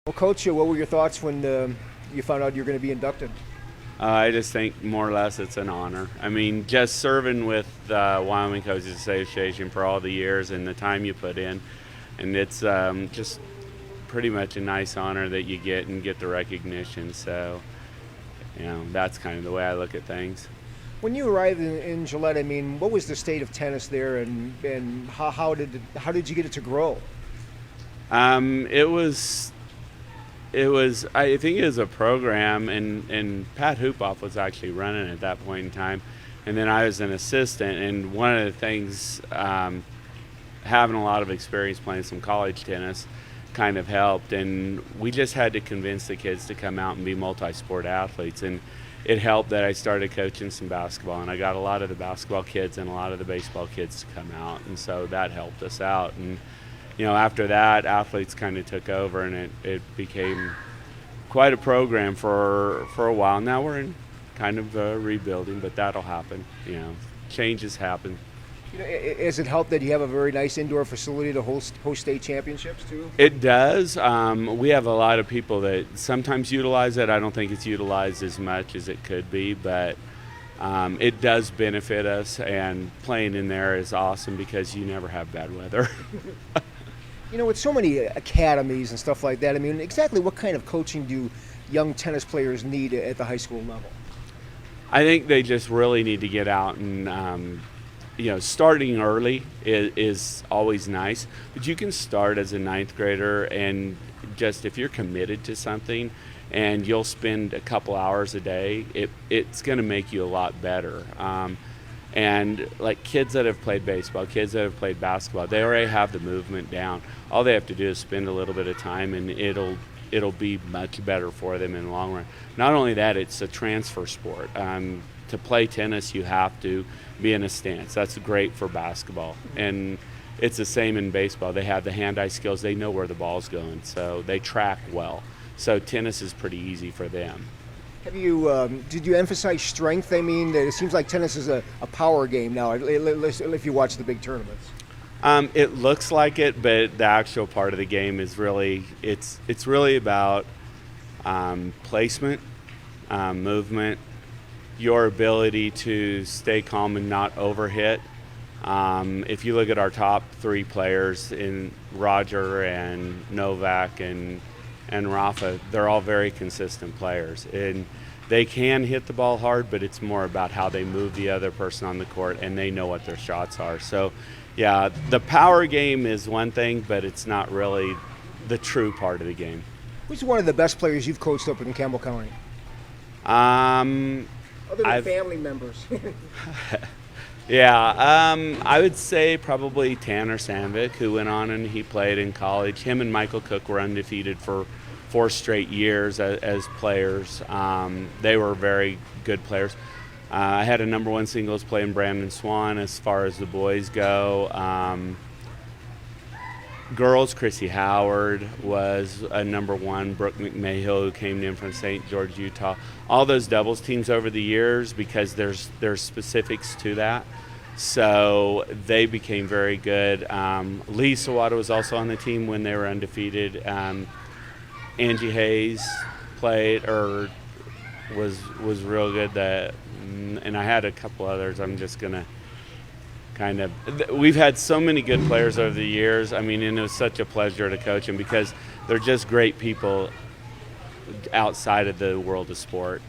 Well, Coach, what were your thoughts when you found out you're going to be inducted? I just think more or less it's an honor. I mean, just serving with the Wyoming Coaches Association for all the years and the time you put in, and it's just pretty much a nice honor that you get and get the recognition. So, that's kind of the way I look at things. When you arrived in Gillette, I mean, what was the state of tennis there, and how did you get it to grow? It was I think it was a program, and Pat Hoopoff was actually running at that point in time, and then I was an assistant. And one of the things, having a lot of experience playing some college tennis kind of helped, and we just had to convince the kids to come out and be multi-sport athletes. And it helped that I started coaching some basketball, and I got a lot of the basketball kids and a lot of the baseball kids to come out, and so that helped us out. And after that, athletes kind of took over, and it became quite a program for a while. Now we're in kind of rebuilding, but that'll happen. Changes happen. Has it helped that you have a very nice indoor facility to host state championships too? It does. We have a lot of people that sometimes utilize it. I don't think it's utilized as much as it could be, but it does benefit us, and playing in there is awesome because you never have bad weather. With so many academies and stuff like that, I mean, exactly what kind of coaching do young tennis players need at the high school level? I think they just really need to get out and, starting early is always nice, but you can start as a ninth grader, and just if you're committed to something and you'll spend a couple hours a day, it's going to make you a lot better. And like kids that have played baseball, kids that have played basketball, they already have the movement down. All they have to do is spend a little bit of time, and it'll be much better for them in the long run. Not only that, it's a transfer sport. To play tennis, you have to be in a stance. That's great for basketball. And it's the same in baseball. They have the hand-eye skills. They know where the ball's going, so they track well. So tennis is pretty easy for them. Did you emphasize strength? I mean, it seems like tennis is a power game now, if you watch the big tournaments. It looks like it, but the actual part of the game is really, it's really about placement, movement, your ability to stay calm and not overhit. If you look at our top three players in Roger and Novak and Rafa, they're all very consistent players. And they can hit the ball hard, but it's more about how they move the other person on the court, and they know what their shots are. So, yeah, the power game is one thing, but it's not really the true part of the game. Who's one of the best players you've coached up in Campbell County? Other than family members. Yeah, I would say probably Tanner Sandvik, who went on and he played in college. Him and Michael Cook were undefeated for 4 straight years as players. They were very good players. I had a number 1 singles play in Brandon Swan as far as the boys go. Girls, Chrissy Howard was a number 1. Brooke McMahill, who came in from St. George, Utah. All those doubles teams over the years, because there's specifics to that. So they became very good. Lee Sawada was also on the team when they were undefeated. Angie Hayes played or was real good. And I had a couple others. I'm just gonna we've had so many good players over the years. I mean, and it was such a pleasure to coach them because they're just great people outside of the world of sport.